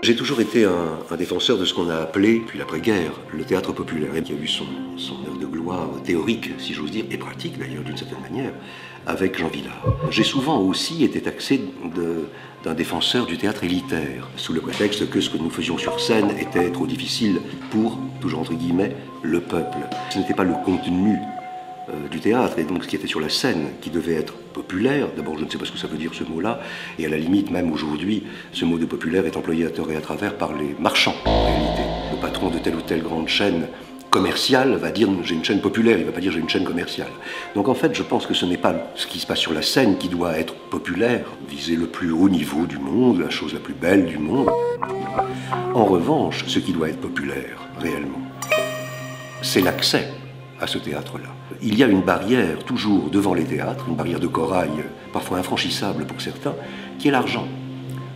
J'ai toujours été un défenseur de ce qu'on a appelé, puis l'après-guerre, le théâtre populaire, qui a eu son heure de gloire théorique, si j'ose dire, et pratique d'ailleurs d'une certaine manière, avec Jean Vilar. J'ai souvent aussi été taxé d'un défenseur du théâtre élitaire, sous le prétexte que ce que nous faisions sur scène était trop difficile pour, toujours entre guillemets, le peuple. Ce n'était pas le contenu du théâtre, et donc ce qui était sur la scène, qui devait être populaire. D'abord, je ne sais pas ce que ça veut dire ce mot-là, et à la limite, même aujourd'hui, ce mot de populaire est employé à tort et à travers par les marchands, en réalité. Le patron de telle ou telle grande chaîne commerciale va dire « j'ai une chaîne populaire », il ne va pas dire « j'ai une chaîne commerciale ». Donc en fait, je pense que ce n'est pas ce qui se passe sur la scène qui doit être populaire, viser le plus haut niveau du monde, la chose la plus belle du monde. En revanche, ce qui doit être populaire, réellement, c'est l'accès à ce théâtre-là. Il y a une barrière, toujours devant les théâtres, une barrière de corail, parfois infranchissable pour certains, qui est l'argent,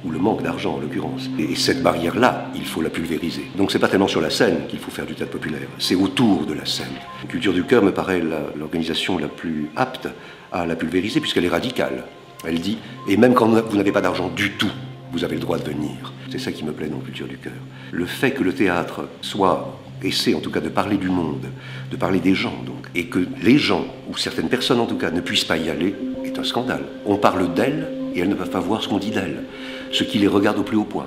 ou le manque d'argent en l'occurrence. Et cette barrière-là, il faut la pulvériser. Donc c'est pas tellement sur la scène qu'il faut faire du théâtre populaire, c'est autour de la scène. La Culture du Cœur me paraît l'organisation la plus apte à la pulvériser, puisqu'elle est radicale. Elle dit, et même quand vous n'avez pas d'argent du tout, vous avez le droit de venir. C'est ça qui me plaît dans Culture du Cœur. Le fait que le théâtre soit essaie en tout cas de parler du monde, de parler des gens donc, et que les gens, ou certaines personnes en tout cas, ne puissent pas y aller, est un scandale. On parle d'elles et elles ne peuvent pas voir ce qu'on dit d'elles, ce qui les regarde au plus haut point.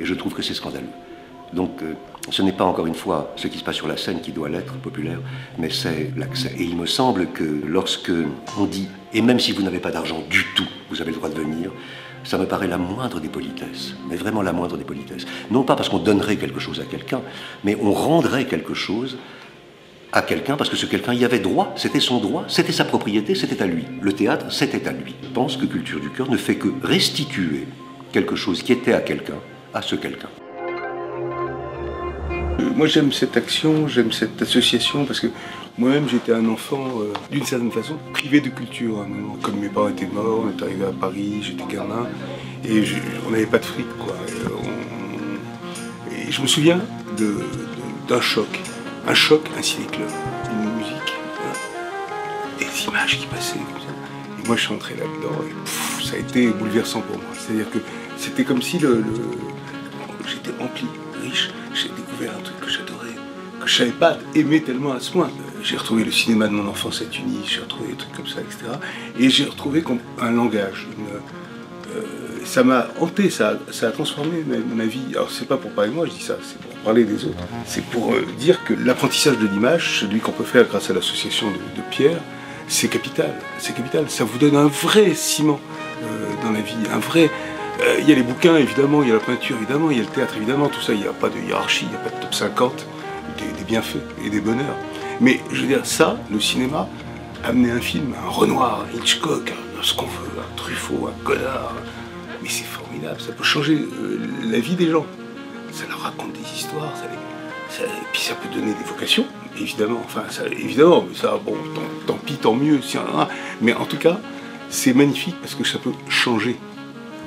Et je trouve que c'est scandaleux. Donc ce n'est pas encore une fois ce qui se passe sur la scène qui doit l'être populaire, mais c'est l'accès. Et il me semble que lorsque on dit, et même si vous n'avez pas d'argent du tout, vous avez le droit de venir, ça me paraît la moindre des politesses, mais vraiment la moindre des politesses. Non pas parce qu'on donnerait quelque chose à quelqu'un, mais on rendrait quelque chose à quelqu'un parce que ce quelqu'un y avait droit, c'était son droit, c'était sa propriété, c'était à lui. Le théâtre, c'était à lui. Je pense que Culture du Cœur ne fait que restituer quelque chose qui était à quelqu'un, à ce quelqu'un. Moi j'aime cette action, j'aime cette association parce que moi-même j'étais un enfant d'une certaine façon privé de culture. À un moment. Comme mes parents étaient morts, on est arrivé à Paris, j'étais gamin et on n'avait pas de fric quoi. Et je me souviens d'un choc, un ciné-club, une musique, des images qui passaient comme ça. Et moi je suis entré là-dedans et ça a été bouleversant pour moi. C'est-à-dire que c'était comme si j'étais rempli, riche. J'ai découvert un truc que j'adorais, que je ne savais pas aimer tellement à ce point. J'ai retrouvé le cinéma de mon enfance à Tunis, j'ai retrouvé des trucs comme ça, etc. Et j'ai retrouvé un langage. Ça m'a hanté, ça a transformé ma vie. Alors c'est pas pour parler de moi, je dis ça, c'est pour parler des autres. C'est pour dire que l'apprentissage de l'image, celui qu'on peut faire grâce à l'association de Pierre, c'est capital. C'est capital. Ça vous donne un vrai ciment dans la vie, un vrai... Il y a les bouquins, évidemment, il y a la peinture, évidemment, il y a le théâtre, évidemment, tout ça, il n'y a pas de hiérarchie, il n'y a pas de top 50, des bienfaits et des bonheurs. Mais, je veux dire, ça, le cinéma, amener un film, un Renoir, un Hitchcock, ce qu'on veut, un Truffaut, un Godard, mais c'est formidable, ça peut changer la vie des gens. Ça leur raconte des histoires, et puis ça peut donner des vocations, évidemment, évidemment, mais ça, bon, tant pis, tant mieux, s'il y en a, mais en tout cas, c'est magnifique parce que ça peut changer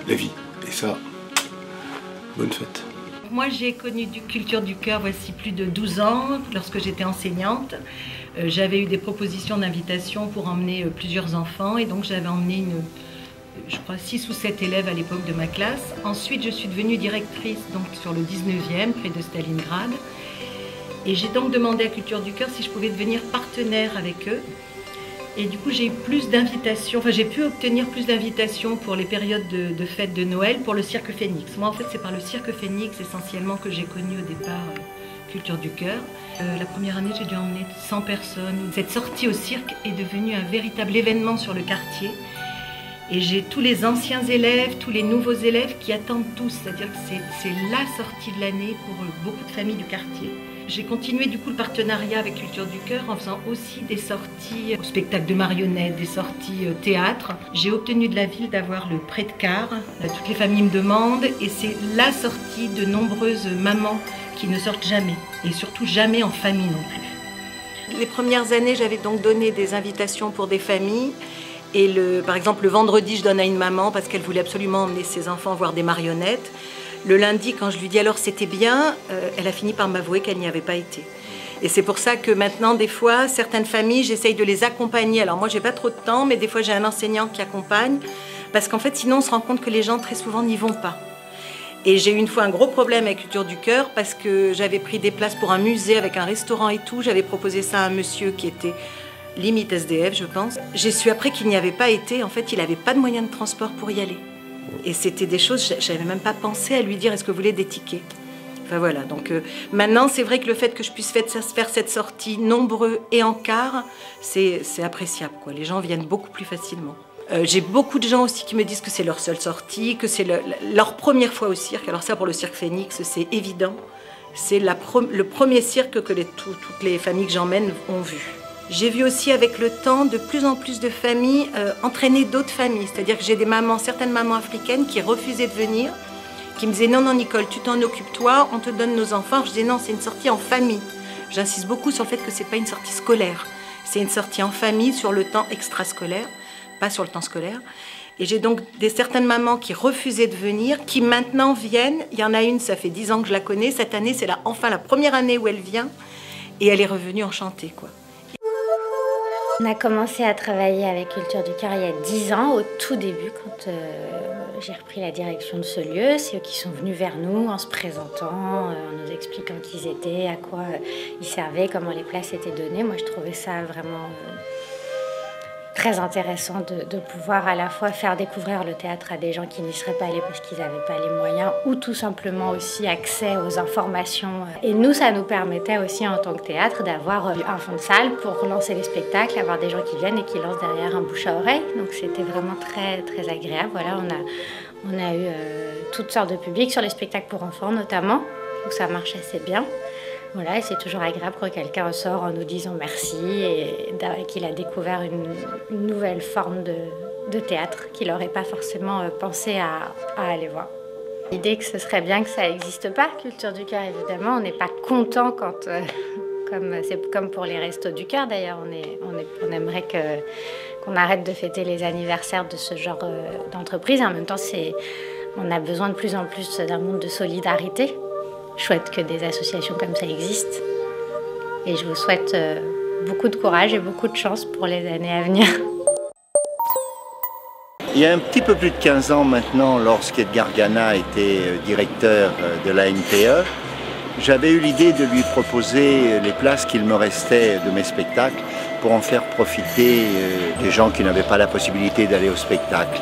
la vie. Et ça, bonne fête. Moi, j'ai connu du Culture du Cœur voici plus de 12 ans, lorsque j'étais enseignante. J'avais eu des propositions d'invitation pour emmener plusieurs enfants, et donc j'avais emmené je crois 6 ou 7 élèves à l'époque de ma classe. Ensuite, je suis devenue directrice donc, sur le 19e, près de Stalingrad. Et j'ai donc demandé à Culture du Cœur si je pouvais devenir partenaire avec eux. Et du coup, j'ai eu plus d'invitations, j'ai pu obtenir plus d'invitations pour les périodes de fêtes de Noël pour le Cirque Phénix. Moi, en fait, c'est par le Cirque Phénix essentiellement que j'ai connu au départ Culture du Cœur. La première année, j'ai dû emmener 100 personnes. Cette sortie au cirque est devenue un véritable événement sur le quartier. Et j'ai tous les anciens élèves, tous les nouveaux élèves qui attendent tous. C'est-à-dire que c'est la sortie de l'année pour beaucoup de familles du quartier. J'ai continué du coup le partenariat avec Culture du Cœur en faisant aussi des sorties au spectacle de marionnettes, des sorties théâtre. J'ai obtenu de la ville d'avoir le prêt de car. Toutes les familles me demandent et c'est la sortie de nombreuses mamans qui ne sortent jamais et surtout jamais en famille non plus. Les premières années, j'avais donc donné des invitations pour des familles. Et par exemple, le vendredi, je donne à une maman parce qu'elle voulait absolument emmener ses enfants voir des marionnettes. Le lundi, quand je lui dis alors c'était bien, elle a fini par m'avouer qu'elle n'y avait pas été. Et c'est pour ça que maintenant, des fois, certaines familles, j'essaye de les accompagner. Alors moi, j'ai pas trop de temps, mais des fois, j'ai un enseignant qui accompagne. Parce qu'en fait, sinon, on se rend compte que les gens, très souvent, n'y vont pas. Et j'ai eu une fois un gros problème avec Culture du Cœur parce que j'avais pris des places pour un musée avec un restaurant et tout. J'avais proposé ça à un monsieur qui était limite SDF, je pense. J'ai su après qu'il n'y avait pas été. En fait, il n'avait pas de moyen de transport pour y aller. Et c'était des choses, je n'avais même pas pensé à lui dire « est-ce que vous voulez des tickets ?» Enfin voilà, donc maintenant c'est vrai que le fait que je puisse faire cette sortie nombreux et en quart, c'est appréciable, quoi. Les gens viennent beaucoup plus facilement. J'ai beaucoup de gens aussi qui me disent que c'est leur seule sortie, que c'est leur première fois au cirque. Alors ça, pour le Cirque Phénix, c'est évident. C'est le premier cirque que toutes les familles que j'emmène ont vu. J'ai vu aussi avec le temps de plus en plus de familles entraîner d'autres familles. C'est-à-dire que j'ai certaines mamans africaines qui refusaient de venir, qui me disaient « Non, non, Nicole, tu t'en occupes toi, on te donne nos enfants. » Je disais « Non, c'est une sortie en famille. » J'insiste beaucoup sur le fait que ce n'est pas une sortie scolaire. C'est une sortie en famille sur le temps extrascolaire, pas sur le temps scolaire. Et j'ai donc certaines mamans qui refusaient de venir, qui maintenant viennent. Il y en a une, ça fait 10 ans que je la connais. Cette année, c'est enfin la première année où elle vient. Et elle est revenue enchantée, quoi. On a commencé à travailler avec Culture du Cœur il y a 10 ans, au tout début, quand j'ai repris la direction de ce lieu. C'est eux qui sont venus vers nous en se présentant, en nous expliquant qui ils étaient, à quoi ils servaient, comment les places étaient données. Moi, je trouvais ça vraiment très intéressant de pouvoir à la fois faire découvrir le théâtre à des gens qui n'y seraient pas allés parce qu'ils n'avaient pas les moyens, ou tout simplement aussi accès aux informations. Et nous, ça nous permettait aussi en tant que théâtre d'avoir un fond de salle pour lancer les spectacles, avoir des gens qui viennent et qui lancent derrière un bouche à oreille. Donc c'était vraiment très, très agréable. Voilà, on a eu toutes sortes de publics sur les spectacles pour enfants notamment, où ça marche assez bien. Voilà, et c'est toujours agréable quand quelqu'un sort en nous disant merci et qu'il a découvert une nouvelle forme de théâtre qu'il n'aurait pas forcément pensé à aller voir. L'idée que ce serait bien que ça n'existe pas, Culture du Cœur, évidemment, on n'est pas content quand, c'est comme pour les Restos du Cœur d'ailleurs, on aimerait qu'on arrête de fêter les anniversaires de ce genre d'entreprise. En même temps, on a besoin de plus en plus d'un monde de solidarité. Chouette que des associations comme ça existent. Et je vous souhaite beaucoup de courage et beaucoup de chance pour les années à venir. Il y a un petit peu plus de 15 ans maintenant, lorsqu'Edgar Gana était directeur de la NPE, j'avais eu l'idée de lui proposer les places qu'il me restait de mes spectacles pour en faire profiter des gens qui n'avaient pas la possibilité d'aller au spectacle.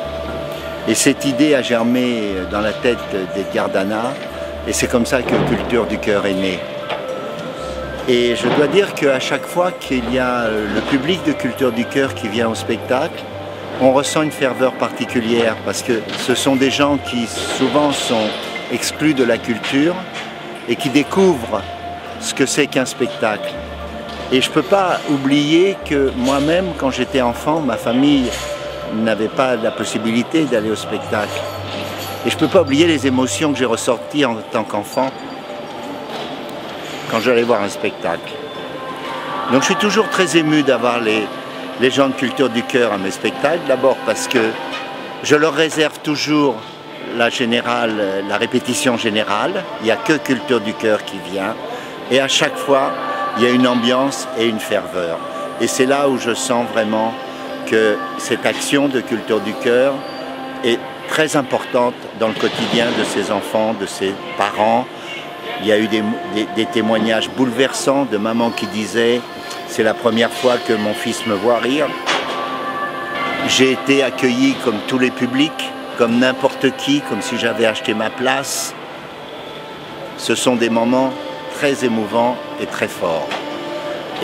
Et cette idée a germé dans la tête d'Edgar Gana. Et c'est comme ça que Culture du Cœur est née. Et je dois dire qu'à chaque fois qu'il y a le public de Culture du Cœur qui vient au spectacle, on ressent une ferveur particulière parce que ce sont des gens qui souvent sont exclus de la culture et qui découvrent ce que c'est qu'un spectacle. Et je ne peux pas oublier que moi-même, quand j'étais enfant, ma famille n'avait pas la possibilité d'aller au spectacle. Et je ne peux pas oublier les émotions que j'ai ressorties en tant qu'enfant quand j'allais voir un spectacle. Donc je suis toujours très ému d'avoir les gens de Culture du Cœur à mes spectacles. D'abord parce que je leur réserve toujours la répétition générale. Il n'y a que Culture du Cœur qui vient. Et à chaque fois, il y a une ambiance et une ferveur. Et c'est là où je sens vraiment que cette action de Culture du Cœur est très importante dans le quotidien de ces enfants, de ces parents. Il y a eu des témoignages bouleversants de mamans qui disaient « c'est la première fois que mon fils me voit rire ». J'ai été accueilli comme tous les publics, comme n'importe qui, comme si j'avais acheté ma place. Ce sont des moments très émouvants et très forts.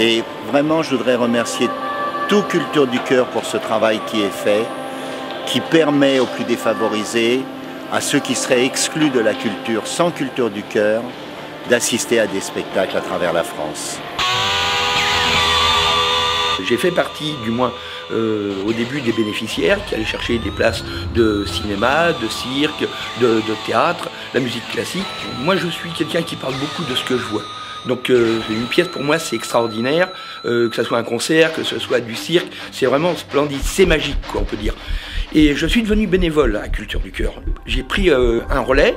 Et vraiment, je voudrais remercier tout Culture du Cœur pour ce travail qui est fait, qui permet aux plus défavorisés, à ceux qui seraient exclus de la culture sans Culture du Cœur, d'assister à des spectacles à travers la France. J'ai fait partie, du moins au début, des bénéficiaires qui allaient chercher des places de cinéma, de cirque, de théâtre, la musique classique. Moi, je suis quelqu'un qui parle beaucoup de ce que je vois. Donc une pièce pour moi c'est extraordinaire, que ce soit un concert, que ce soit du cirque, c'est vraiment splendide, c'est magique quoi, on peut dire. Et je suis devenu bénévole à Culture du Cœur. J'ai pris un relais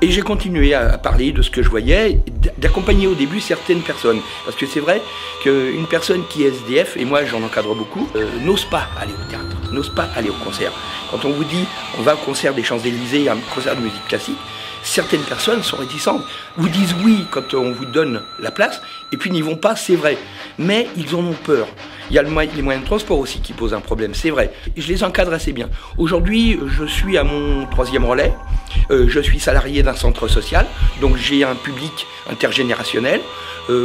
et j'ai continué à parler de ce que je voyais, d'accompagner au début certaines personnes. Parce que c'est vrai qu'une personne qui est SDF, et moi j'en encadre beaucoup, n'ose pas aller au théâtre, n'ose pas aller au concert. Quand on vous dit on va au concert des Champs-Élysées, un concert de musique classique, certaines personnes sont réticentes, vous disent oui quand on vous donne la place, et puis n'y vont pas, c'est vrai. Mais ils en ont peur. Il y a les moyens de transport aussi qui posent un problème, c'est vrai. Je les encadre assez bien. Aujourd'hui, je suis à mon 3e relais. Je suis salarié d'un centre social, donc j'ai un public intergénérationnel,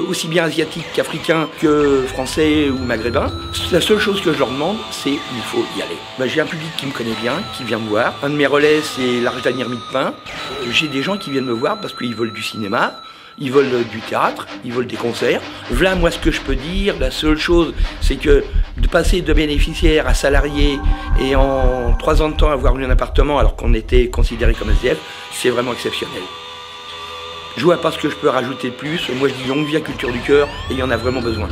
aussi bien asiatique qu'africain que français ou maghrébin. La seule chose que je leur demande, c'est il faut y aller. J'ai un public qui me connaît bien, qui vient me voir. Un de mes relais, c'est l'Arche d'Anière Midi-Pain. J'ai des gens qui viennent me voir parce qu'ils veulent du cinéma. Ils veulent du théâtre, ils veulent des concerts. Voilà moi ce que je peux dire. La seule chose, c'est que de passer de bénéficiaire à salarié et en 3 ans de temps avoir eu un appartement alors qu'on était considéré comme SDF, c'est vraiment exceptionnel. Je vois pas ce que je peux rajouter de plus. Moi je dis longue vie à Culture du Cœur et il y en a vraiment besoin.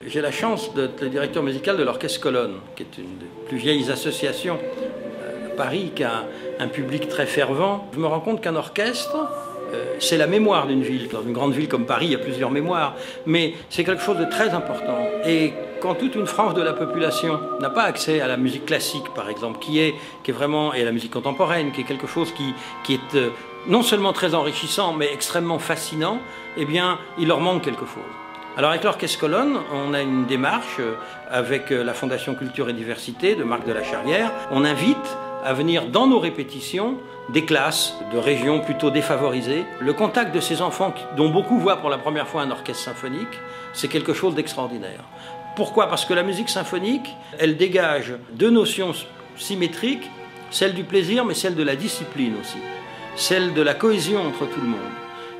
J'ai la chance d'être le directeur musical de l'Orchestre Colonne, qui est une des plus vieilles associations à Paris, qui a un public très fervent. Je me rends compte qu'un orchestre, c'est la mémoire d'une ville. Dans une grande ville comme Paris, il y a plusieurs mémoires, mais c'est quelque chose de très important. Et quand toute une frange de la population n'a pas accès à la musique classique, par exemple, qui est vraiment, et à la musique contemporaine, qui est quelque chose qui est non seulement très enrichissant, mais extrêmement fascinant, eh bien, il leur manque quelque chose. Alors avec l'Orchestre Colonne, on a une démarche avec la Fondation Culture et Diversité de Marc de la Charrière. On invite à venir dans nos répétitions des classes de régions plutôt défavorisées. Le contact de ces enfants, dont beaucoup voient pour la première fois un orchestre symphonique, c'est quelque chose d'extraordinaire. Pourquoi? Parce que la musique symphonique, elle dégage 2 notions symétriques, celle du plaisir, mais celle de la discipline aussi, celle de la cohésion entre tout le monde.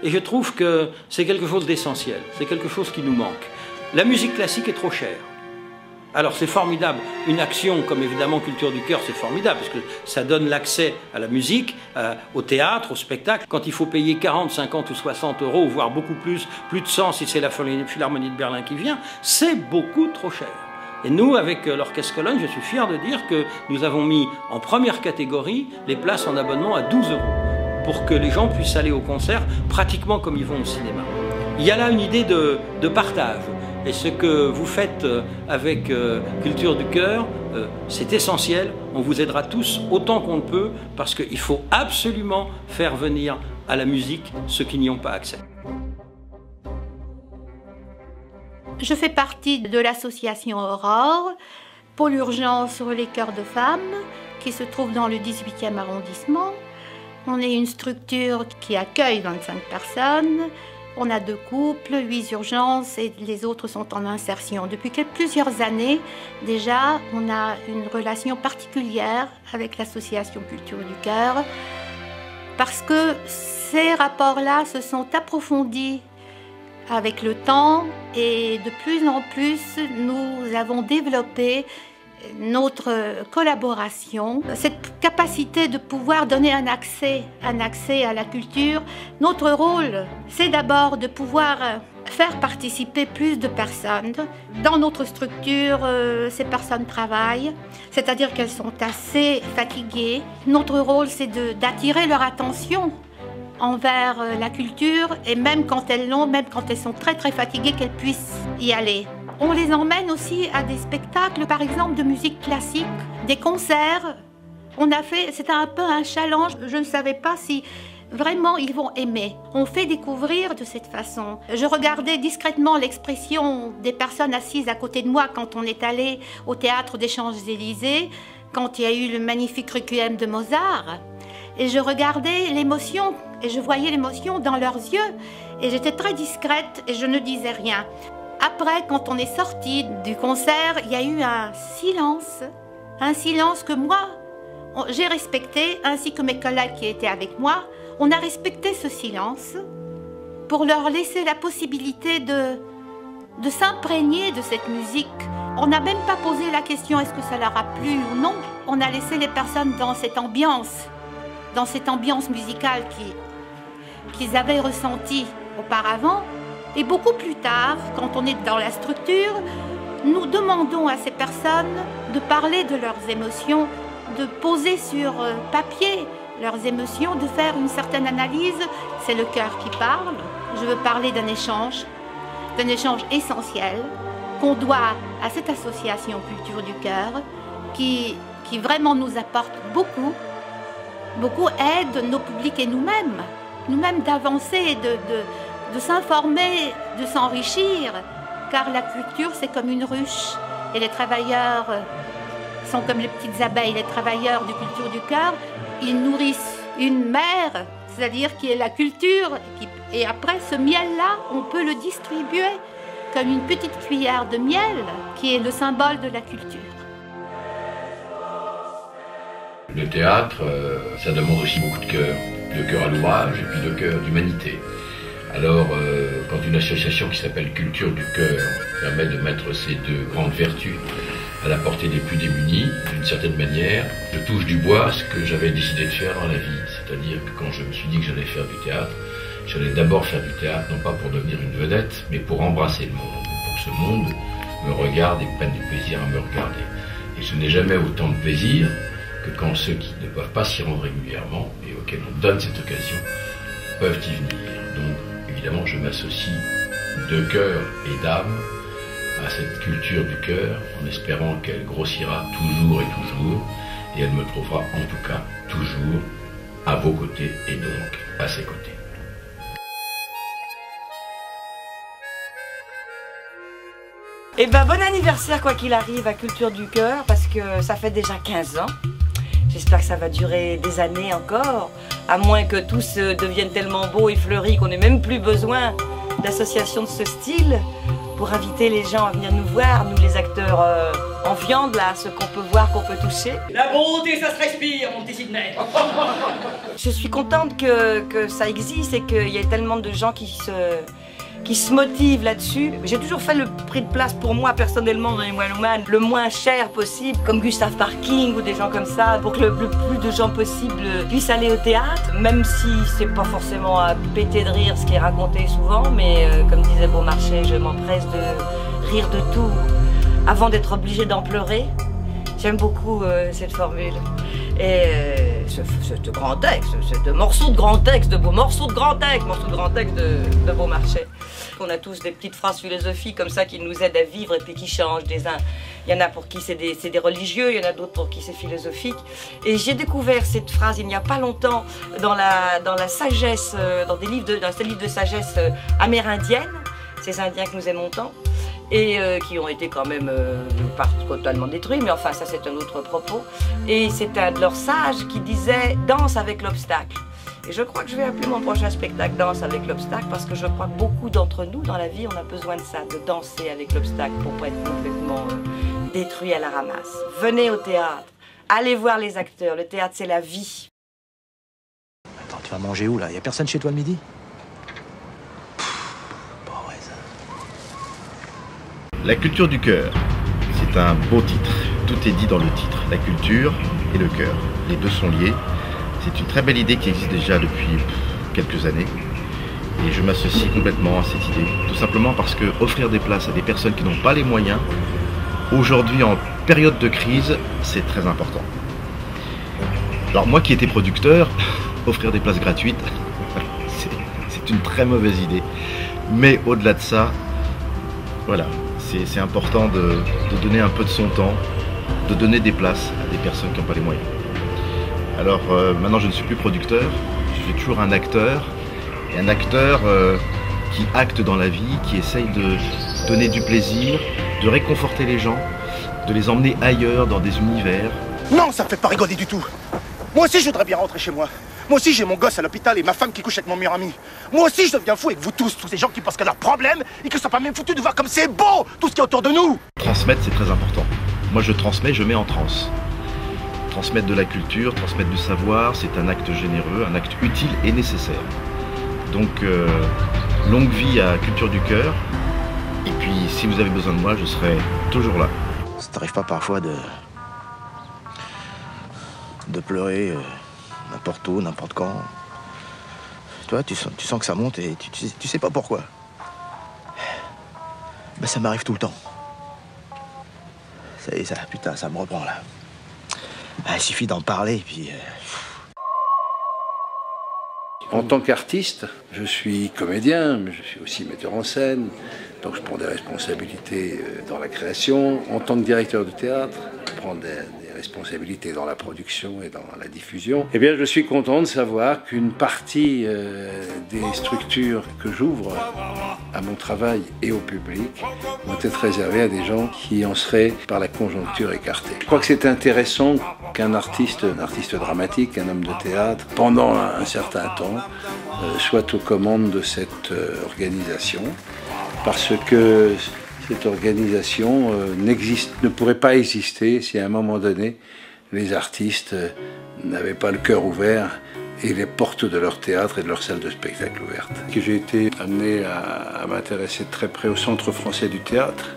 Et je trouve que c'est quelque chose d'essentiel, c'est quelque chose qui nous manque. La musique classique est trop chère. Alors c'est formidable, une action comme évidemment Culture du Cœur, c'est formidable, parce que ça donne l'accès à la musique, au théâtre, au spectacle. Quand il faut payer 40, 50 ou 60 euros, voire beaucoup plus de 100 si c'est la Philharmonie de Berlin qui vient, c'est beaucoup trop cher. Et nous, avec l'Orchestre Colonne, je suis fier de dire que nous avons mis en première catégorie les places en abonnement à 12 euros. Pour que les gens puissent aller au concert pratiquement comme ils vont au cinéma. Il y a là une idée de partage. Et ce que vous faites avec Culture du Cœur, c'est essentiel. On vous aidera tous autant qu'on le peut, parce qu'il faut absolument faire venir à la musique ceux qui n'y ont pas accès. Je fais partie de l'association Aurore, Pôle Urgence sur les chœurs de femmes, qui se trouve dans le 18e arrondissement. On est une structure qui accueille 25 personnes. On a 2 couples, 8 urgences et les autres sont en insertion. Depuis plusieurs années, déjà, on a une relation particulière avec l'association Culture du Cœur parce que ces rapports-là se sont approfondis avec le temps et de plus en plus, nous avons développé notre collaboration, cette capacité de pouvoir donner un accès à la culture. Notre rôle, c'est d'abord de pouvoir faire participer plus de personnes. Dans notre structure, ces personnes travaillent, c'est-à-dire qu'elles sont assez fatiguées. Notre rôle, c'est d'attirer leur attention envers la culture, et même quand elles l'ont, même quand elles sont très très fatiguées, qu'elles puissent y aller. On les emmène aussi à des spectacles, par exemple de musique classique, des concerts. C'était un peu un challenge, je ne savais pas si vraiment ils vont aimer. On fait découvrir de cette façon. Je regardais discrètement l'expression des personnes assises à côté de moi quand on est allé au théâtre des Champs-Élysées, quand il y a eu le magnifique requiem de Mozart. Et je regardais l'émotion, et je voyais l'émotion dans leurs yeux. Et j'étais très discrète et je ne disais rien. Après, quand on est sorti du concert, il y a eu un silence que moi, j'ai respecté, ainsi que mes collègues qui étaient avec moi. On a respecté ce silence pour leur laisser la possibilité de s'imprégner de cette musique. On n'a même pas posé la question est-ce que ça leur a plu ou non. On a laissé les personnes dans cette ambiance musicale qu'ils avaient ressentie auparavant. Et beaucoup plus tard, quand on est dans la structure, nous demandons à ces personnes de parler de leurs émotions, de poser sur papier leurs émotions, de faire une certaine analyse. C'est le cœur qui parle. Je veux parler d'un échange essentiel qu'on doit à cette association Culture du Cœur qui vraiment nous apporte beaucoup beaucoup aident nos publics et nous-mêmes d'avancer, de s'informer, de s'enrichir, car la culture c'est comme une ruche et les travailleurs sont comme les petites abeilles, les travailleurs du Culture du Cœur, ils nourrissent une mère, c'est-à-dire qui est la culture, et après ce miel-là, on peut le distribuer comme une petite cuillère de miel qui est le symbole de la culture. Le théâtre, ça demande aussi beaucoup de cœur à l'ouvrage et puis de cœur d'humanité. Alors, quand une association qui s'appelle Culture du Cœur permet de mettre ces deux grandes vertus à la portée des plus démunis, d'une certaine manière, je touche du bois ce que j'avais décidé de faire dans la vie. C'est-à-dire que quand je me suis dit que j'allais faire du théâtre, j'allais d'abord faire du théâtre, non pas pour devenir une vedette, mais pour embrasser le monde, pour que ce monde me regarde et prenne du plaisir à me regarder. Et ce n'est jamais autant de plaisir que quand ceux qui ne peuvent pas s'y rendre régulièrement et auxquels on donne cette occasion peuvent y venir. Donc, évidemment, je m'associe de cœur et d'âme à cette culture du cœur, en espérant qu'elle grossira toujours et toujours, et elle me trouvera en tout cas toujours à vos côtés et donc à ses côtés. Eh ben, bon anniversaire quoi qu'il arrive à Culture du Cœur, parce que ça fait déjà 15 ans. J'espère que ça va durer des années encore, à moins que tout se devienne tellement beau et fleuri qu'on n'ait même plus besoin d'associations de ce style pour inviter les gens à venir nous voir, nous les acteurs en viande, là, ceux qu'on peut voir, qu'on peut toucher. La beauté, ça se respire, mon petit Sidney. Je suis contente que ça existe et qu'il y ait tellement de gens qui se motivent là-dessus. J'ai toujours fait le prix de place pour moi personnellement dans les One Woman le moins cher possible, comme Gustave Parking ou des gens comme ça, pour que le plus de gens possible puissent aller au théâtre, même si c'est pas forcément à péter de rire ce qui est raconté souvent, mais comme disait Beaumarchais, je m'empresse de rire de tout avant d'être obligée d'en pleurer. J'aime beaucoup cette formule. Et ce grand texte, ce morceau de grand texte, de beaux morceaux de grand texte, de Beaumarchais. On a tous des petites phrases philosophiques comme ça qui nous aident à vivre et puis qui changent des uns. Il y en a pour qui c'est des religieux, il y en a d'autres pour qui c'est philosophique. Et j'ai découvert cette phrase il n'y a pas longtemps dans la sagesse, dans ces livres de sagesse amérindienne, ces Indiens que nous aimons tant. Et qui ont été quand même pas totalement détruits, mais enfin ça c'est un autre propos. Et c'est un de leurs sages qui disait « Danse avec l'obstacle ». Et je crois que je vais appeler mon prochain spectacle « Danse avec l'obstacle » parce que je crois que beaucoup d'entre nous dans la vie on a besoin de ça, de danser avec l'obstacle pour pas être complètement détruit à la ramasse. Venez au théâtre, allez voir les acteurs, le théâtre c'est la vie. Attends, tu vas manger où là? Y a personne chez toi le midi? La culture du cœur, c'est un beau titre. Tout est dit dans le titre. La culture et le cœur. Les deux sont liés. C'est une très belle idée qui existe déjà depuis quelques années. Et je m'associe complètement à cette idée. Tout simplement parce que offrir des places à des personnes qui n'ont pas les moyens, aujourd'hui en période de crise, c'est très important. Alors moi qui étais producteur, offrir des places gratuites, c'est une très mauvaise idée. Mais au-delà de ça, voilà. C'est important de donner un peu de son temps, de donner des places à des personnes qui n'ont pas les moyens. Alors maintenant je ne suis plus producteur, je suis toujours un acteur, et un acteur qui acte dans la vie, qui essaye de donner du plaisir, de réconforter les gens, de les emmener ailleurs dans des univers. Non, ça me fait pas rigoler du tout. Moi aussi je voudrais bien rentrer chez moi. Moi aussi j'ai mon gosse à l'hôpital et ma femme qui couche avec mon meilleur ami. Moi aussi je deviens fou avec vous tous ces gens qui pensent que leurs problèmes et qui sont pas même foutus de voir comme c'est beau tout ce qui est autour de nous. Transmettre c'est très important. Moi je transmets, je mets en transe. Transmettre de la culture, transmettre du savoir, c'est un acte généreux, un acte utile et nécessaire. Donc longue vie à Culture du Cœur. Et puis si vous avez besoin de moi, je serai toujours là. Ça t'arrive pas parfois de pleurer n'importe où, n'importe quand. Toi, tu sens que ça monte et tu sais pas pourquoi. Ben, ça m'arrive tout le temps. Ça y est, ça, putain, ça me reprend là. Ben, il suffit d'en parler et puis... En tant qu'artiste, je suis comédien, mais je suis aussi metteur en scène, donc je prends des responsabilités dans la création. En tant que directeur de théâtre, prendre des responsabilités dans la production et dans la diffusion, eh bien je suis content de savoir qu'une partie des structures que j'ouvre à mon travail et au public vont être réservées à des gens qui en seraient par la conjoncture écartés. Je crois que c'est intéressant qu'un artiste dramatique, un homme de théâtre, pendant un certain temps, soit aux commandes de cette organisation, parce que cette organisation ne pourrait pas exister si à un moment donné, les artistes n'avaient pas le cœur ouvert et les portes de leur théâtre et de leur salle de spectacle ouvertes. J'ai été amené à m'intéresser de très près au Centre français du théâtre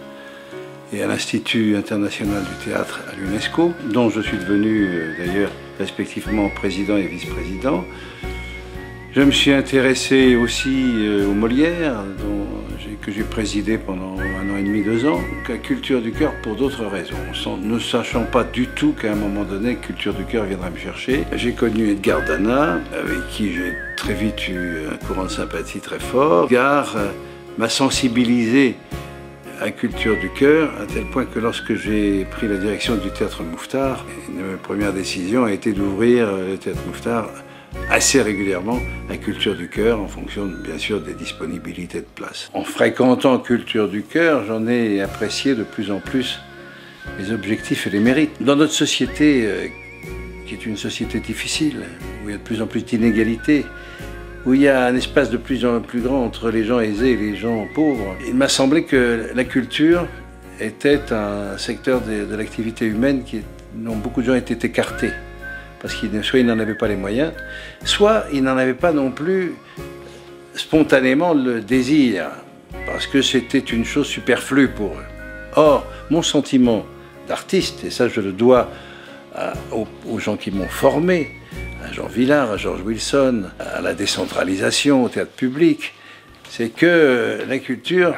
et à l'Institut international du théâtre à l'UNESCO, dont je suis devenu d'ailleurs respectivement président et vice-président. Je me suis intéressé aussi aux Molières, que j'ai présidé pendant 1 an et demi, 2 ans, à Culture du Cœur pour d'autres raisons, ne sachant pas du tout qu'à un moment donné, Culture du Cœur viendra me chercher. J'ai connu Edgar Dana, avec qui j'ai très vite eu un courant de sympathie très fort. Edgar m'a sensibilisé à Culture du Cœur, à tel point que lorsque j'ai pris la direction du Théâtre Mouffetard, une de mes premières décisions a été d'ouvrir le Théâtre Mouffetard assez régulièrement à Culture du Cœur, en fonction, bien sûr, des disponibilités de place. En fréquentant Culture du Cœur, j'en ai apprécié de plus en plus les objectifs et les mérites. Dans notre société, qui est une société difficile, où il y a de plus en plus d'inégalités, où il y a un espace de plus en plus grand entre les gens aisés et les gens pauvres, il m'a semblé que la culture était un secteur de l'activité humaine dont beaucoup de gens étaient écartés. Parce qu'ils soit ils n'en avaient pas les moyens, soit ils n'en avaient pas non plus spontanément le désir, parce que c'était une chose superflue pour eux. Or, mon sentiment d'artiste, et ça je le dois aux gens qui m'ont formé, à Jean Vilar, à George Wilson, à la décentralisation, au théâtre public, c'est que la culture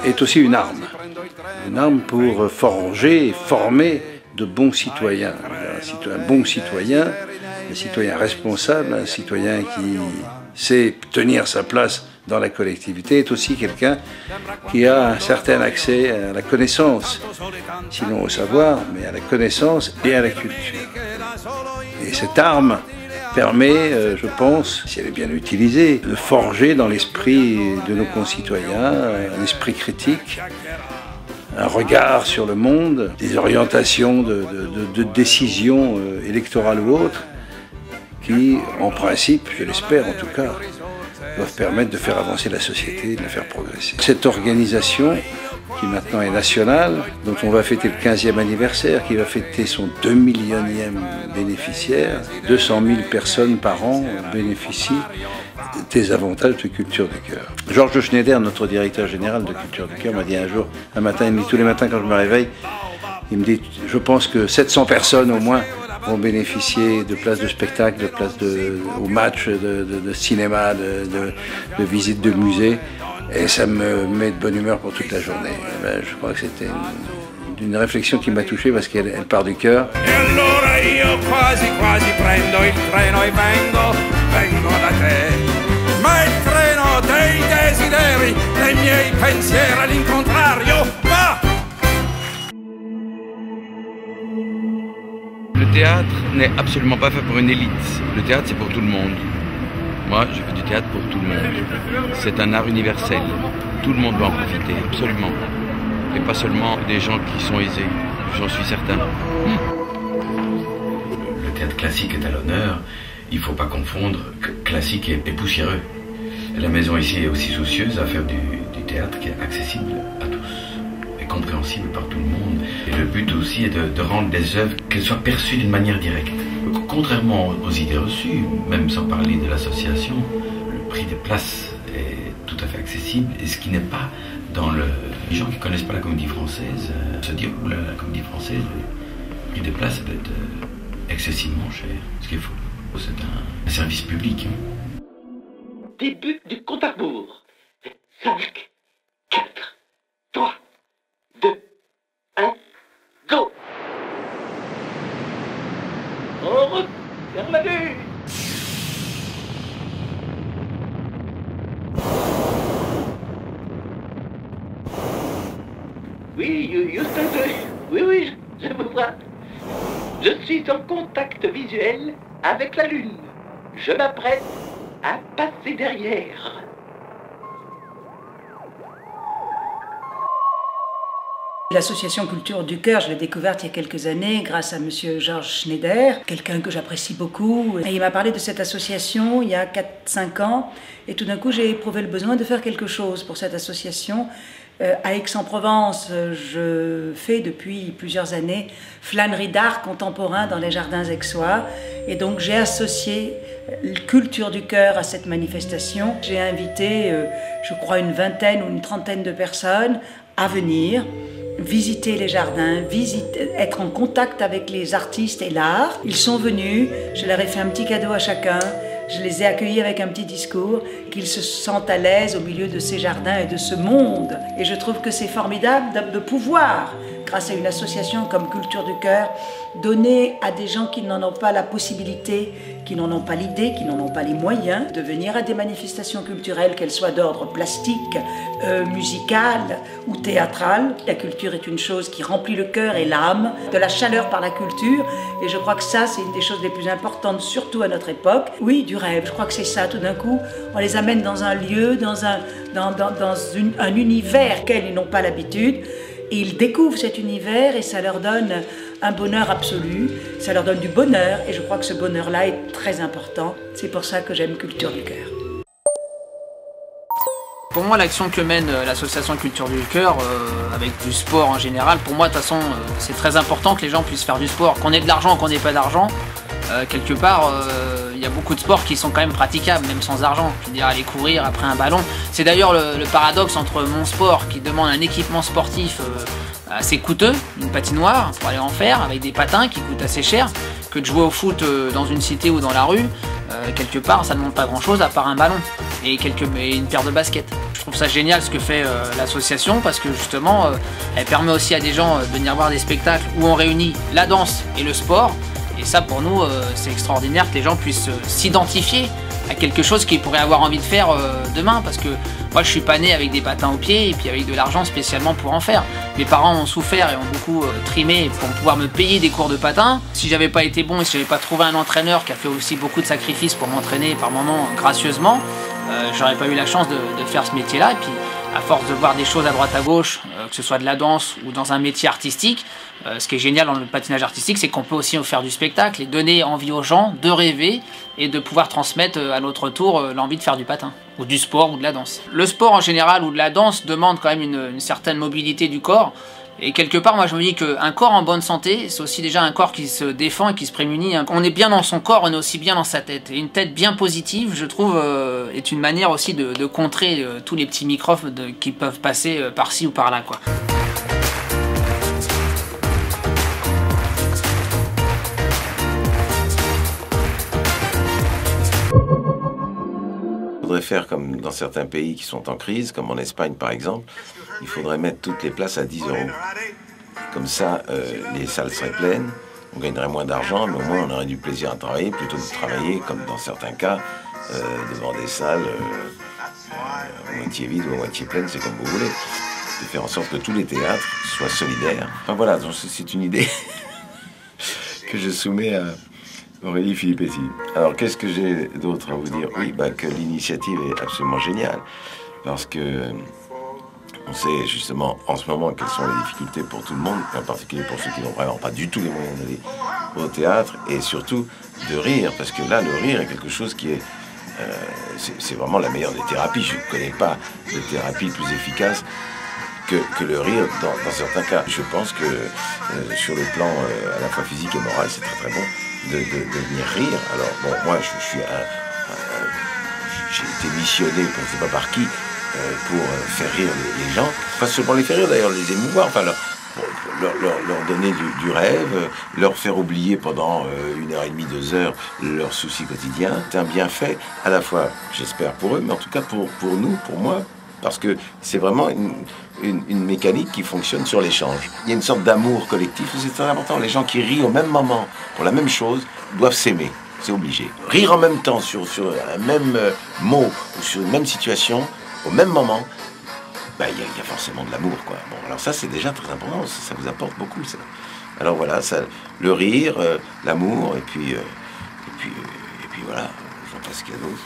est aussi une arme pour forger et former de bons citoyens. Un bon citoyen, un citoyen responsable, un citoyen qui sait tenir sa place dans la collectivité, est aussi quelqu'un qui a un certain accès à la connaissance, sinon au savoir, mais à la connaissance et à la culture. Et cette arme permet, je pense, si elle est bien utilisée, de forger dans l'esprit de nos concitoyens un esprit critique, un regard sur le monde, des orientations de décisions électorales ou autres, qui, en principe, je l'espère en tout cas, doivent permettre de faire avancer la société et de la faire progresser. Cette organisation, qui maintenant est nationale, dont on va fêter le 15e anniversaire, qui va fêter son 2 millionième bénéficiaire, 200 000 personnes par an bénéficient des avantages de Culture du Cœur. Georges Schneider, notre directeur général de Culture du Cœur, m'a dit un matin, il me dit tous les matins quand je me réveille, il me dit, je pense que 700 personnes au moins vont bénéficier de places de spectacle, de places au match, de cinéma, de visites de musées, et ça me met de bonne humeur pour toute la journée. Ben, je crois que c'était une réflexion qui m'a touché parce qu'elle part du cœur. Vengo da te, ma il treno dei desideri, dei miei pensieri all'incontrario, va! Le théâtre n'est absolument pas fait pour une élite. Le théâtre, c'est pour tout le monde. Moi, je fais du théâtre pour tout le monde. C'est un art universel. Tout le monde doit en profiter, absolument. Et pas seulement des gens qui sont aisés, j'en suis certain. Le théâtre classique est à l'honneur. Il ne faut pas confondre classique et poussiéreux. La maison ici est aussi soucieuse à faire du théâtre qui est accessible à tous et compréhensible par tout le monde. Et le but aussi est de rendre des œuvres qu'elles soient perçues d'une manière directe. Contrairement aux idées reçues, même sans parler de l'association, le prix des places est tout à fait accessible, et ce qui n'est pas dans les gens qui ne connaissent pas la comédie française, se dire que la comédie française, le prix des places peut être excessivement cher, ce qui est faux. C'est un service public. Début du compte à rebours. 5, 4, 3, 2, 1, go! En route vers la vue! Oui, Houston, oui, je revoir. Je suis en contact visuel avec la Lune. Je m'apprête à passer derrière. L'association Culture du Cœur, je l'ai découverte il y a quelques années grâce à monsieur Georges Schneider, quelqu'un que j'apprécie beaucoup. Et il m'a parlé de cette association il y a 4-5 ans et tout d'un coup j'ai éprouvé le besoin de faire quelque chose pour cette association. À Aix-en-Provence, je fais depuis plusieurs années flânerie d'art contemporain dans les jardins aixois et donc j'ai associé Culture du Cœur à cette manifestation. J'ai invité, je crois, une vingtaine ou une trentaine de personnes à venir visiter les jardins, être en contact avec les artistes et l'art. Ils sont venus, je leur ai fait un petit cadeau à chacun, je les ai accueillis avec un petit discours, qu'ils se sentent à l'aise au milieu de ces jardins et de ce monde. Et je trouve que c'est formidable de pouvoir, grâce à une association comme Culture du Cœur, donner à des gens qui n'en ont pas la possibilité, qui n'en ont pas l'idée, qui n'en ont pas les moyens, de venir à des manifestations culturelles, qu'elles soient d'ordre plastique, musical ou théâtral. La culture est une chose qui remplit le cœur et l'âme, de la chaleur par la culture, et je crois que ça, c'est une des choses les plus importantes, surtout à notre époque. Oui, du rêve, je crois que c'est ça, tout d'un coup, on les amène dans un lieu, dans un univers auquel ils n'ont pas l'habitude, et ils découvrent cet univers et ça leur donne un bonheur absolu, ça leur donne du bonheur et je crois que ce bonheur-là est très important. C'est pour ça que j'aime Culture du Cœur. Pour moi, l'action que mène l'association Culture du Cœur, avec du sport en général, pour moi de toute façon c'est très important que les gens puissent faire du sport. Qu'on ait de l'argent ou qu'on n'ait pas d'argent, quelque part il y a beaucoup de sports qui sont quand même praticables, même sans argent. Je veux dire, aller courir après un ballon. C'est d'ailleurs le paradoxe entre mon sport qui demande un équipement sportif assez coûteux, une patinoire pour aller en faire, avec des patins qui coûtent assez cher, que de jouer au foot dans une cité ou dans la rue. Quelque part ça ne demande pas grand chose à part un ballon et une paire de baskets. Je trouve ça génial ce que fait l'association parce que justement elle permet aussi à des gens de venir voir des spectacles où on réunit la danse et le sport. Et ça pour nous c'est extraordinaire que les gens puissent s'identifier à quelque chose qu'ils pourraient avoir envie de faire demain, parce que moi je suis pas né avec des patins aux pieds et puis avec de l'argent spécialement pour en faire. Mes parents ont souffert et ont beaucoup trimé pour pouvoir me payer des cours de patin. Si j'avais pas été bon et si j'avais pas trouvé un entraîneur qui a fait aussi beaucoup de sacrifices pour m'entraîner par moments gracieusement, j'aurais pas eu la chance de faire ce métier là. Et puis à force de voir des choses à droite à gauche, que ce soit de la danse ou dans un métier artistique, ce qui est génial dans le patinage artistique, c'est qu'on peut aussi faire du spectacle et donner envie aux gens de rêver et de pouvoir transmettre à notre tour l'envie de faire du patin, ou du sport ou de la danse. Le sport en général ou de la danse demande quand même une certaine mobilité du corps. Et quelque part, moi je me dis qu'un corps en bonne santé, c'est aussi déjà un corps qui se défend et qui se prémunit. On est bien dans son corps, on est aussi bien dans sa tête. Et une tête bien positive, je trouve, est une manière aussi de contrer tous les petits microbes qui peuvent passer par-ci ou par-là, quoi. Il faudrait faire comme dans certains pays qui sont en crise, comme en Espagne par exemple. Il faudrait mettre toutes les places à 10 €. Comme ça, les salles seraient pleines, on gagnerait moins d'argent, mais au moins on aurait du plaisir à travailler, plutôt que de travailler, comme dans certains cas, devant des salles à moitié vides ou à moitié pleines, c'est comme vous voulez. De faire en sorte que tous les théâtres soient solidaires. Enfin voilà, c'est une idée que je soumets à Aurélie Filippetti. Alors qu'est-ce que j'ai d'autre à vous dire? Oui, que l'initiative est absolument géniale, parce que on sait justement en ce moment quelles sont les difficultés pour tout le monde, en particulier pour ceux qui n'ont vraiment pas du tout les moyens d'aller au théâtre, et surtout de rire, parce que là le rire est quelque chose qui est c'est vraiment la meilleure des thérapies. Je ne connais pas de thérapie plus efficace que le rire dans certains cas. Je pense que sur le plan à la fois physique et moral, c'est très très bon de venir rire. Alors bon, moi j'ai été missionné, je ne sais pas par qui, pour faire rire les gens. Pas seulement les faire rire d'ailleurs, les émouvoir, enfin leur donner du rêve, leur faire oublier pendant 1h30, 2 heures leurs soucis quotidiens. C'est un bienfait à la fois, j'espère pour eux, mais en tout cas pour nous, pour moi, parce que c'est vraiment une mécanique qui fonctionne sur l'échange. Il y a une sorte d'amour collectif, c'est très important. Les gens qui rient au même moment pour la même chose doivent s'aimer, c'est obligé. Rire en même temps sur un même mot ou sur une même situation, au même moment, il y a forcément de l'amour, quoi. Bon, alors ça, c'est déjà très important, ça vous apporte beaucoup, ça. Alors voilà, ça, le rire, l'amour, et puis voilà, j'en passe qu'il y a d'autre.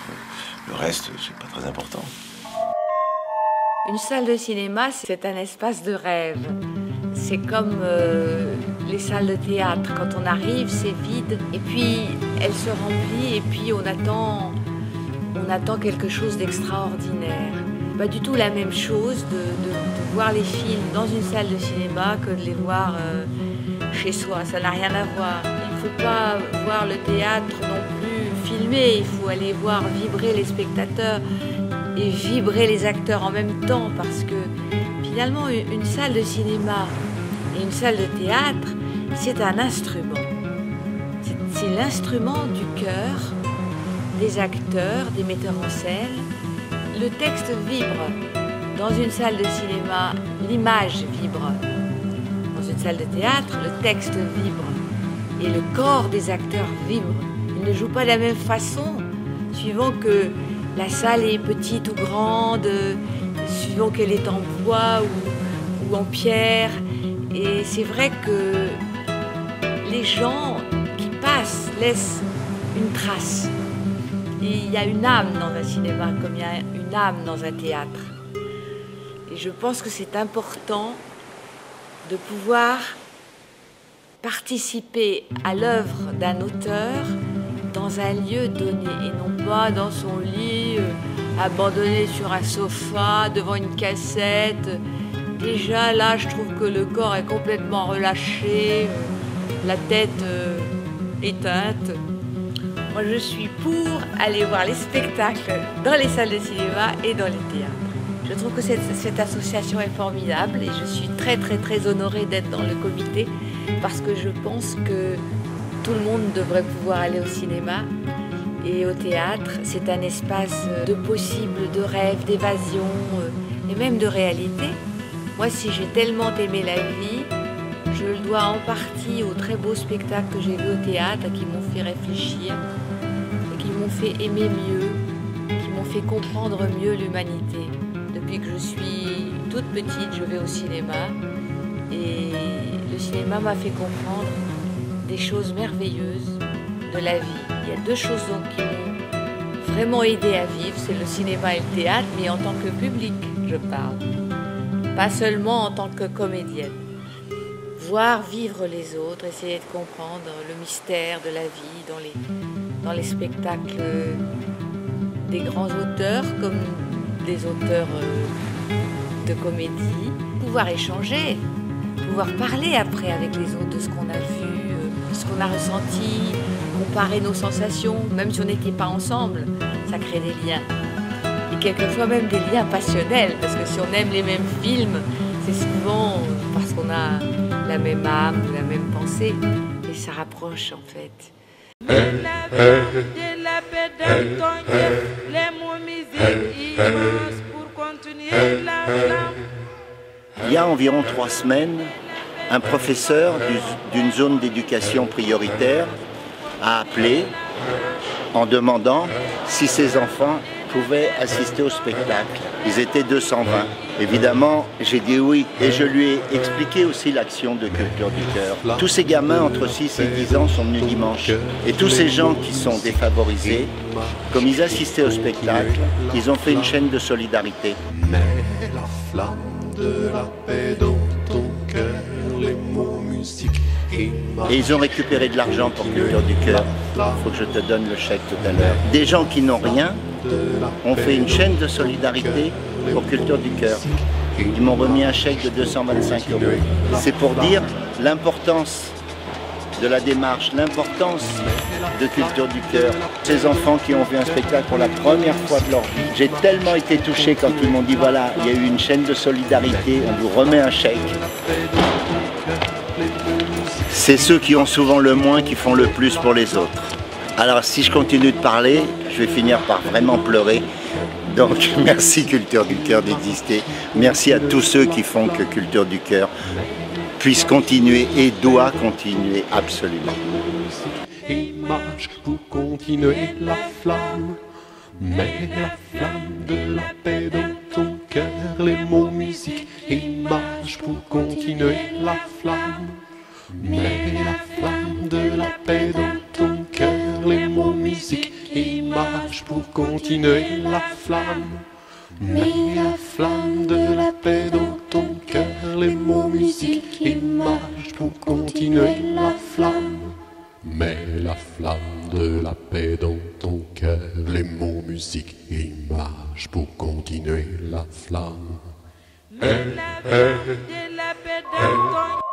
Le reste, c'est pas très important. Une salle de cinéma, c'est un espace de rêve. C'est comme les salles de théâtre. Quand on arrive, c'est vide, et puis elle se remplit, et puis on attend quelque chose d'extraordinaire. Pas du tout la même chose de voir les films dans une salle de cinéma que de les voir chez soi. Ça n'a rien à voir. Il ne faut pas voir le théâtre non plus filmé. Il faut aller voir vibrer les spectateurs et vibrer les acteurs en même temps, parce que finalement une salle de cinéma et une salle de théâtre, c'est un instrument. C'est l'instrument du cœur des acteurs, des metteurs en scène. Le texte vibre. Dans une salle de cinéma, l'image vibre. Dans une salle de théâtre, le texte vibre. Et le corps des acteurs vibre. Ils ne jouent pas de la même façon, suivant que la salle est petite ou grande, suivant qu'elle est en bois ou en pierre. Et c'est vrai que les gens qui passent laissent une trace. Il y a une âme dans un cinéma comme il y a une âme dans un théâtre. Et je pense que c'est important de pouvoir participer à l'œuvre d'un auteur dans un lieu donné et non pas dans son lit, abandonné sur un sofa, devant une cassette. Déjà là, je trouve que le corps est complètement relâché, la tête éteinte. Moi, je suis pour aller voir les spectacles dans les salles de cinéma et dans les théâtres. Je trouve que cette association est formidable et je suis très très très honorée d'être dans le comité parce que je pense que tout le monde devrait pouvoir aller au cinéma et au théâtre. C'est un espace de possible, de rêve, d'évasion et même de réalité. Moi, si j'ai tellement aimé la vie, je le dois en partie aux très beaux spectacles que j'ai vus au théâtre qui m'ont fait réfléchir, qui m'ont fait aimer mieux, qui m'ont fait comprendre mieux l'humanité. Depuis que je suis toute petite, je vais au cinéma et le cinéma m'a fait comprendre des choses merveilleuses de la vie. Il y a deux choses donc qui m'ont vraiment aidé à vivre, c'est le cinéma et le théâtre, mais en tant que public, je parle. Pas seulement en tant que comédienne. Voir vivre les autres, essayer de comprendre le mystère de la vie dans les spectacles des grands auteurs comme des auteurs de comédie. Pouvoir échanger, pouvoir parler après avec les autres de ce qu'on a vu, de ce qu'on a ressenti, comparer nos sensations, même si on n'était pas ensemble, ça crée des liens. Et quelquefois même des liens passionnels, parce que si on aime les mêmes films, c'est souvent parce qu'on a la même âme, la même pensée, et ça rapproche en fait. Il y a environ 3 semaines, un professeur d'une zone d'éducation prioritaire a appelé en demandant si ses enfants pouvaient assister au spectacle. Ils étaient 220. Évidemment, j'ai dit oui et je lui ai expliqué aussi l'action de Culture du Cœur. Tous ces gamins entre 6 et 10 ans sont venus dimanche. Et tous ces gens qui sont défavorisés, comme ils assistaient au spectacle, ils ont fait une chaîne de solidarité. Mais la flamme de la paix dans ton cœur, les mots musiques et ils ont récupéré de l'argent pour Culture du Cœur. Il faut que je te donne le chèque tout à l'heure. Des gens qui n'ont rien ont fait une chaîne de solidarité pour Culture du Cœur. Ils m'ont remis un chèque de 225 €. C'est pour dire l'importance de la démarche, l'importance de Culture du Cœur. Ces enfants qui ont vu un spectacle pour la première fois de leur vie, j'ai tellement été touché quand ils m'ont dit voilà, il y a eu une chaîne de solidarité, on vous remet un chèque. C'est ceux qui ont souvent le moins qui font le plus pour les autres. Alors si je continue de parler, je vais finir par vraiment pleurer. Donc merci Culture du Cœur d'exister. Merci à tous ceux qui font que Culture du Cœur puisse continuer et doit continuer absolument. Image pour continuer la flamme, mais la flamme de la paix dans ton cœur. cœur, les mots, musique, images pour continuer la flamme. Mets la flamme de la paix dans ton cœur, les mots, musique, images pour continuer la flamme. Mets la flamme de la paix dans ton cœur, les mots, musique, images pour continuer la flamme. Mets la flamme de la paix dans ton cœur, les mots, musique, images pour continuer la flamme. La flamme de la paix dans ton